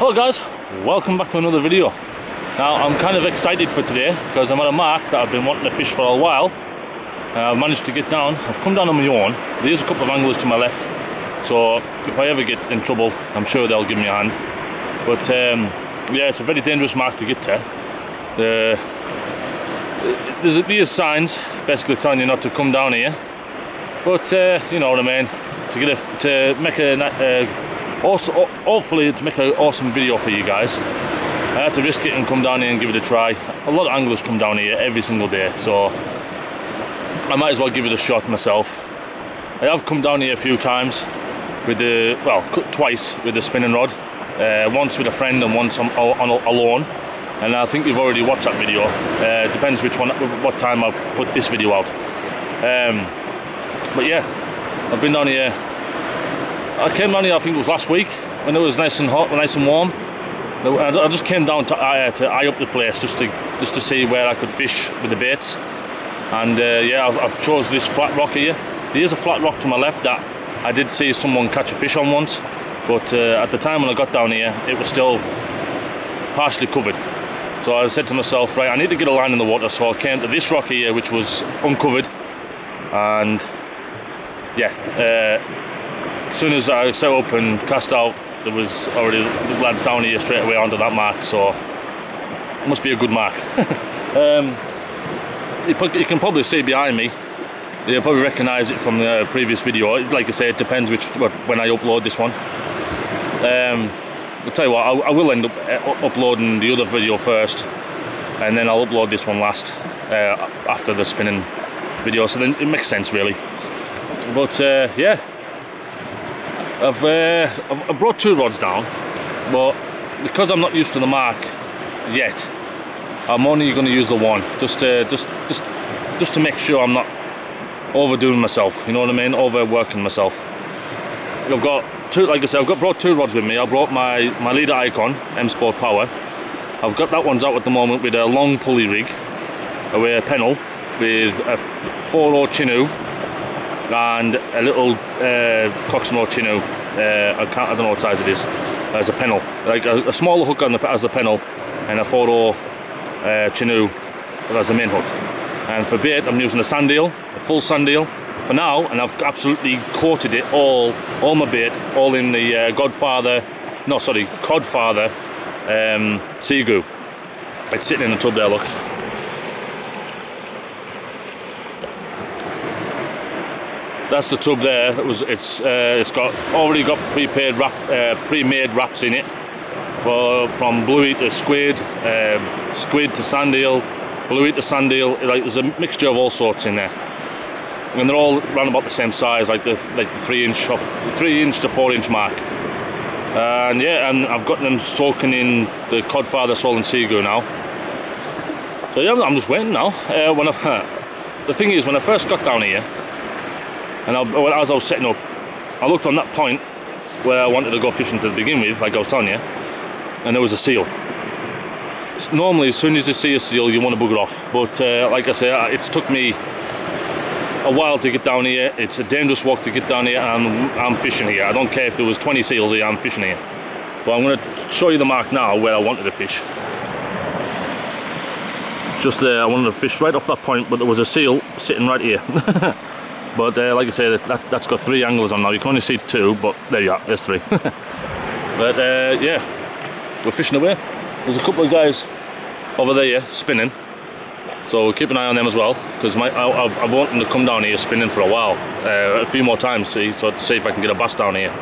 Hello guys, welcome back to another video. Now I'm kind of excited for today because I'm at a mark that I've been wanting to fish for a while. I've managed to get down. I've come down on my own. There's a couple of anglers to my left, so if I ever get in trouble I'm sure they'll give me a hand. But yeah, it's a very dangerous mark to get to. There's signs basically telling you not to come down here, but you know what I mean, hopefully to make an awesome video for you guys. I had to risk it and come down here and give it a try. A lot of anglers come down here every single day, so I might as well give it a shot myself. I have come down here a few times with the, well, twice with the spinning rod. Once with a friend and once alone. And I think you've already watched that video. Depends what time I put this video out. But yeah, I've been down here. I came down here, I think it was last week, when it was nice and hot, nice and warm. I just came down to eye up the place just to see where I could fish with the baits. And yeah, I've chose this flat rock here. There's a flat rock to my left that I did see someone catch a fish on once, but at the time when I got down here, it was still partially covered. So I said to myself, right, I need to get a line in the water, so I came to this rock here, which was uncovered. And yeah, as soon as I set up and cast out, there was already lads down here straight away onto that mark, so it must be a good mark. You can probably see behind me, you'll probably recognise it from the previous video. Like I say, it depends when I upload this one. I'll tell you what, I will end up uploading the other video first, and then I'll upload this one last, after the spinning video, so then it makes sense really. But yeah, I've brought two rods down, but because I'm not used to the mark yet, I'm only going to use the one, just to make sure I'm not overdoing myself, you know what I mean, overworking myself. I've got two, like I said, brought two rods with me. I brought my leader Icon M Sport Power. I've got that one's out at the moment with a long pulley rig, a pennel with a 4/0 chinook and a little Coxswain chinook. I don't know what size it is. As a pennel, like a smaller hook as a pennel, and a 4/0 chinook as the main hook. And for bait, I'm using a sand eel, a full sand eel for now, and I've absolutely coated it all my bait, all in the Codfather sea goo. It's sitting in the tub there, look. That's the tub there. It's already got pre-made wraps in it, from bluey to squid, squid to sand eel, bluey to sand eel. Like, there's a mixture of all sorts in there, and they're all around about the same size, like the 3 inch to 4 inch mark. And yeah, and I've got them soaking in the Codfather salt and sea goo now. So yeah, I'm just waiting now. The thing is, when I first got down here, and as I was setting up, I looked on that point where I wanted to go fishing to begin with, like I was telling you, and there was a seal. Normally, as soon as you see a seal, you want to bugger off. But like I say, it's took me a while to get down here. It's a dangerous walk to get down here, and I'm fishing here. I don't care if there was 20 seals here, I'm fishing here. But I'm going to show you the mark now where I wanted to fish. Just there, I wanted to fish right off that point, but there was a seal sitting right here. But like I say, that's got 3 anglers on now. You can only see 2, but there you are, there's 3. But yeah, we're fishing away. There's a couple of guys over there spinning, so keep an eye on them as well, because I want them to come down here spinning for a while, a few more times, to see if I can get a bass down here.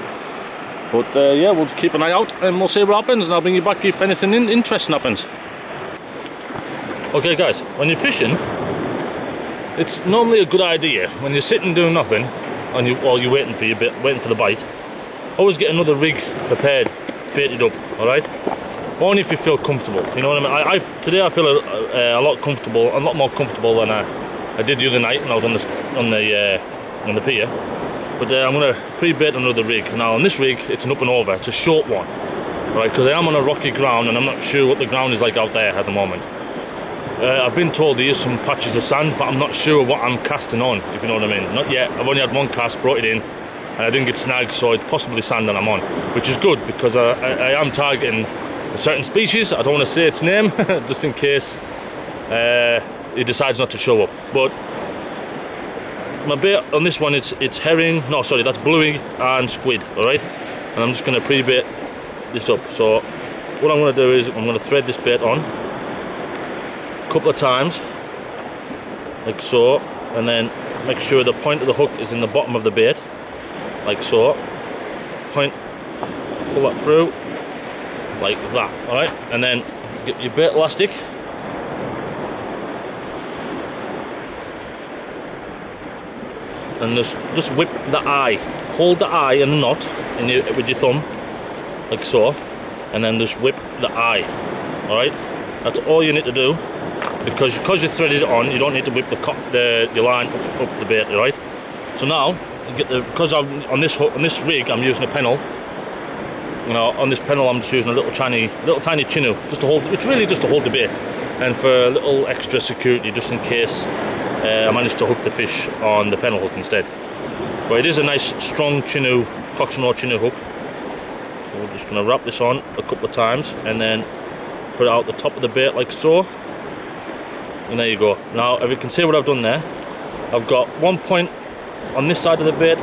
But yeah, we'll keep an eye out and we'll see what happens, and I'll bring you back if anything interesting happens. Okay guys, when you're fishing, it's normally a good idea when you're sitting doing nothing, while you're waiting for the bite, always get another rig prepared, baited up, alright? Only if you feel comfortable, you know what I mean? Today I feel a lot more comfortable than I did the other night when I was on the pier. But I'm going to pre-bait another rig. Now on this rig, it's an up and over, it's a short one, right? Because I am on a rocky ground and I'm not sure what the ground is like out there at the moment. I've been told there is some patches of sand, but I'm not sure what I'm casting on, if you know what I mean. Not yet. I've only had one cast, brought it in, and I didn't get snagged, so it's possibly sand that I'm on, which is good because I am targeting a certain species. I don't want to say its name just in case it decides not to show up. But my bait on this one, it's herring, no sorry, that's bluey and squid, alright? And I'm just going to pre-bait this up. So what I'm going to do is I'm going to thread this bait on a couple of times, like so, and then make sure the point of the hook is in the bottom of the bait, like so. Point, pull that through, like that, alright? And then get your bait elastic, and just whip the eye. Hold the eye and the knot with your thumb, like so, and then just whip the eye, alright? That's all you need to do, because you threaded it on, you don't need to whip the line up the bait, alright? So now, because on this rig I'm using a pennel, you know, on this pennel I'm just using a little tiny chinu, just to hold, it's really just to hold the bait, and for a little extra security, just in case I managed to hook the fish on the pennel hook instead. But it is a nice strong chinu, Coxswain chinu hook. So we're just going to wrap this on a couple of times and then put it out the top of the bait like so. And there you go. Now if you can see what I've done there, I've got one point on this side of the bait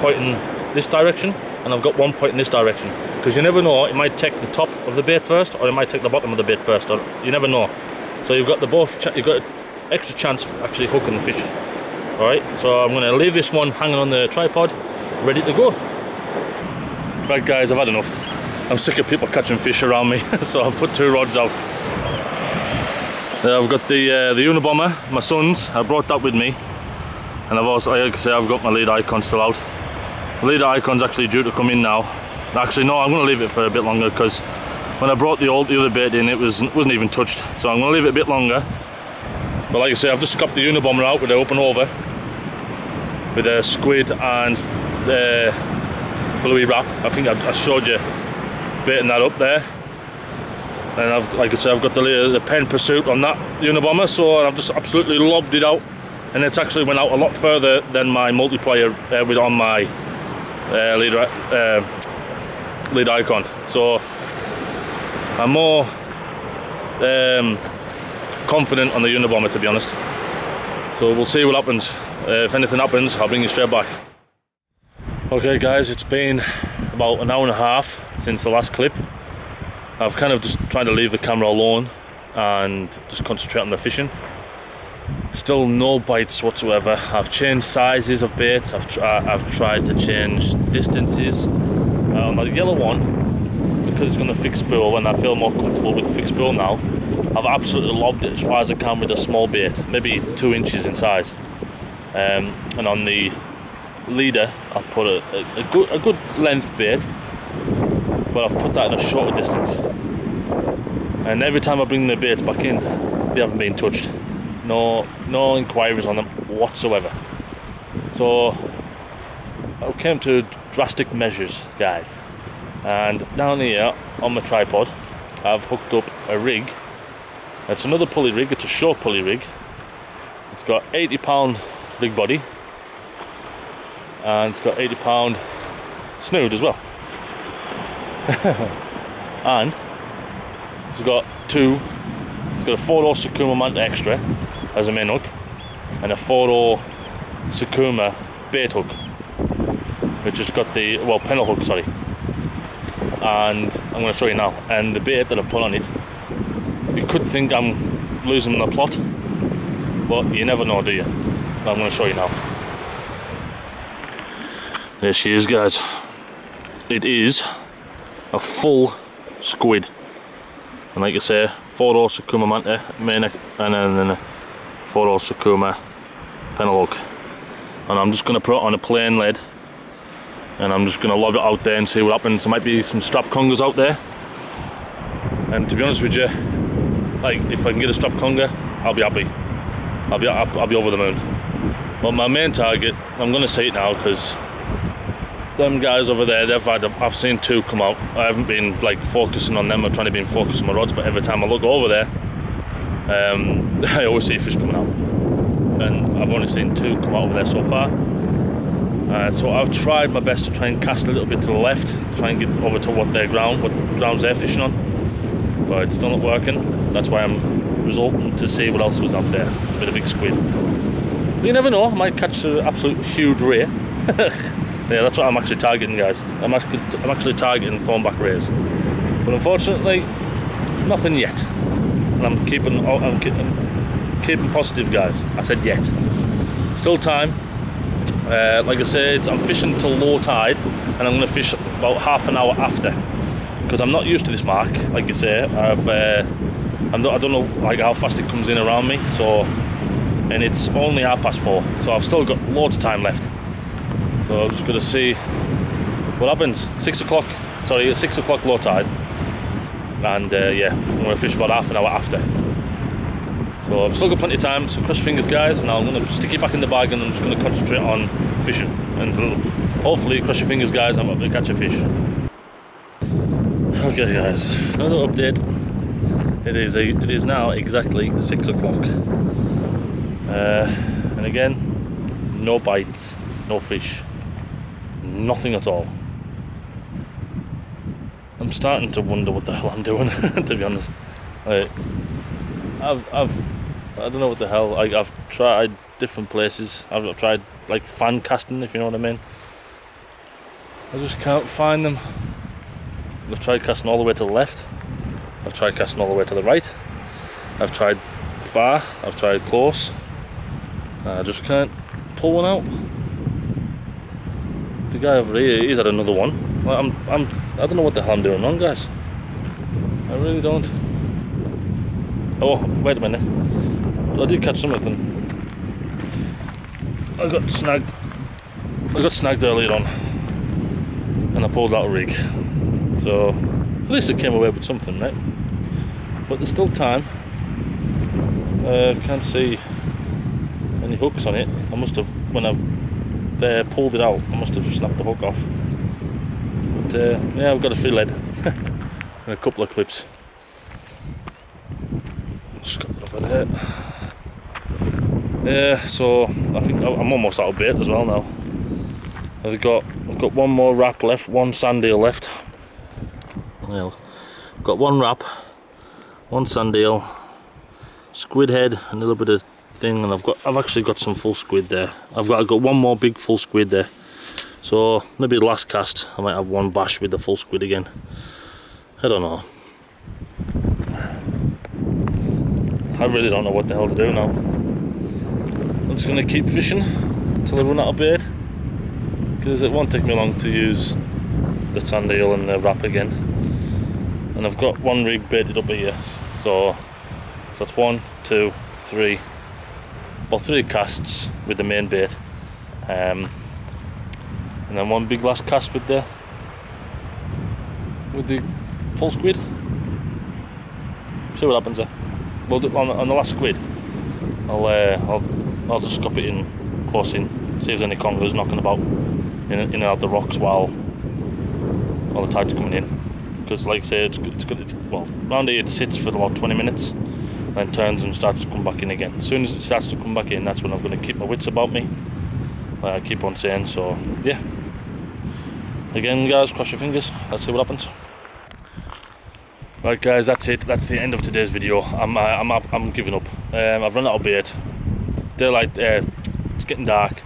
pointing this direction, and I've got one point in this direction. Because you never know, it might take the top of the bait first, or it might take the bottom of the bait first, or you never know. So you've got you've got extra chance of actually hooking the fish. Alright, so I'm going to leave this one hanging on the tripod, ready to go. Right guys, I've had enough. I'm sick of people catching fish around me, so I've put 2 rods out. I've got the Unabomber, my son's. I brought that with me, and I've also, like I say, I've got my lead icon still out. The lead icon's actually due to come in now. Actually no, I'm going to leave it for a bit longer, because when I brought the other bait in, it wasn't even touched. So I'm going to leave it a bit longer. But like I say, I've just got the Unabomber out with the open over, with a squid and the bluey wrap. I think I showed you baiting that up there. And like I said, I've got the pen pursuit on that Unabomber, so I've just absolutely lobbed it out, and it's actually went out a lot further than my multiplier on my lead icon. So I'm more confident on the Unabomber, to be honest. So we'll see what happens. If anything happens, I'll bring you straight back. Okay guys, it's been about an hour and a half since the last clip. I've kind of just tried to leave the camera alone and just concentrate on the fishing. Still no bites whatsoever. I've changed sizes of baits. I've tried to change distances. On the yellow one, because it's going to fixed spool and I feel more comfortable with the fixed spool now, I've absolutely lobbed it as far as I can with a small bait, maybe 2 inches in size. And on the leader, I've put a good length bait, but I've put that in a shorter distance. And every time I bring the baits back in, they haven't been touched. No inquiries on them whatsoever. So I came to drastic measures, guys. And down here on my tripod, I've hooked up a rig. It's another pulley rig. It's a short pulley rig. It's got 80-pound rig body, and it's got 80-pound snood as well. And it's got a 4/0 Sakuma Manta Extra as a main hook, and a 4/0 Sakuma bait hook, which has got the, well, pennel hook, sorry. And I'm going to show you now. And the bait that I've put on it, you could think I'm losing the plot, but you never know, do you? But I'm going to show you now. There she is, guys. It is a full squid, and like I say, 4/0 Sakuma Manta main, and then a 4/0 Sakuma pennel hook. And I'm just going to put it on a plain lead, and I'm just going to lob it out there and see what happens. There might be some strap congers out there, and to be honest with you, like, if I can get a strap conger, I'll be happy. I'll be over the moon. But my main target, I'm going to say it now, because them guys over there, I've seen 2 come out. I haven't been like focusing on them or trying to be focused on my rods, but every time I look over there, I always see fish coming out. And I've only seen 2 come out over there so far. So I've tried my best to try and cast a little bit to the left, try and get over to what grounds they're fishing on, but it's still not working. That's why I'm resorting to see what else was up there. A bit of big squid. But you never know, I might catch an absolute huge ray. Yeah, that's what I'm actually targeting, guys. I'm actually targeting thornback rays, but unfortunately, nothing yet. And I'm keeping positive, guys. I said yet. Still time. Like I said, I'm fishing till low tide, and I'm going to fish about half an hour after, because I'm not used to this mark. Like you say, I don't know like how fast it comes in around me. So, and it's only 4:30, so I've still got loads of time left. So I'm just going to see what happens. 6 o'clock. Sorry, 6 o'clock low tide, and yeah, I'm going to fish about half an hour after. So I've still got plenty of time, so cross your fingers, guys, and I'm going to stick it back in the bag, and I'm just going to concentrate on fishing, and hopefully, cross your fingers, guys, I'm up to catch a fish. Okay, guys, another update. It is now exactly 6 o'clock, and again, no bites, no fish, nothing at all. I'm starting to wonder what the hell I'm doing, to be honest. I don't know what the hell. I've tried different places. I've tried like fan casting, if you know what I mean. I just can't find them. I've tried casting all the way to the left. I've tried casting all the way to the right. I've tried far. I've tried close. I just can't pull one out. The guy over here, he's had another one. I don't know what the hell I'm doing wrong, guys. I really don't. Oh, wait a minute. I did catch something. I got snagged earlier on, and I pulled out a rig. So at least I came away with something, right? But there's still time. Can't see any hooks on it. I must have, when I've pulled it out, I must have snapped the hook off. But yeah, I've got a fillet and a couple of clips. Just got that over there. Yeah, so I think I'm almost out of bait as well now. I've got one more wrap left, one sand eel left. Well, I've got one wrap, one sand eel, squid head, a little bit of thing, and I've actually got some full squid there. I've got one more big full squid there. So maybe the last cast I might have one bash with the full squid again. I don't know. I really don't know what the hell to do now. I'm just going to keep fishing until I run out of bait, because it won't take me long to use the sand eel and the wrap again. And I've got one rig baited up here, so that's 1, 2, 3, about 3 casts with the main bait, and then one big last cast with the full squid. See what happens there. Well, on the last squid, I'll just scop it in close in, see if there's any congers knocking about in and out the rocks while the tide's coming in. Because like I say, well, round here it sits for about 20 minutes, then turns and starts to come back in again. As soon as it starts to come back in, that's when I'm going to keep my wits about me, like I keep on saying. So yeah, again, guys, cross your fingers, let's see what happens. Right, guys, that's it. That's the end of today's video. I'm giving up. I've run out of bait. Daylight, it's getting dark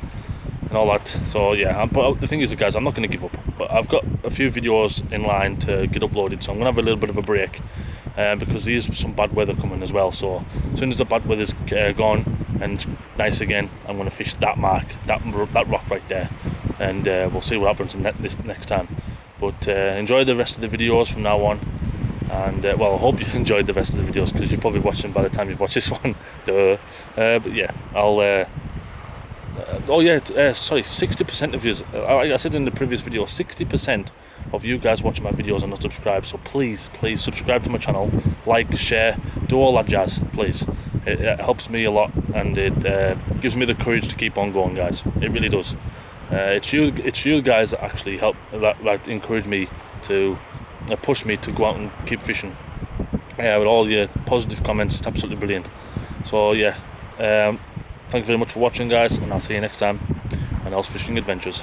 and all that. So yeah, but the thing is, guys, I'm not going to give up. But I've got a few videos in line to get uploaded, so I'm going to have a little bit of a break because there's some bad weather coming as well. So as soon as the bad weather's gone and it's nice again, I'm going to fish that mark, that rock right there, and we'll see what happens this next time. But enjoy the rest of the videos from now on. And well, I hope you enjoyed the rest of the videos, because you're probably watching by the time you've watched this one. Duh. But yeah, I'll oh yeah, sorry, 60% of you, like I said in the previous video, 60% of you guys watching my videos are not subscribed. So please subscribe to my channel, like, share, do all that jazz, please. It helps me a lot, and it gives me the courage to keep on going, guys. It really does. It's you guys that actually help, that encourage me to push me to go out and keep fishing. Yeah, with all your positive comments, it's absolutely brilliant. So yeah, thank you very much for watching, guys, and I'll see you next time. And Earl's Fishing Adventures.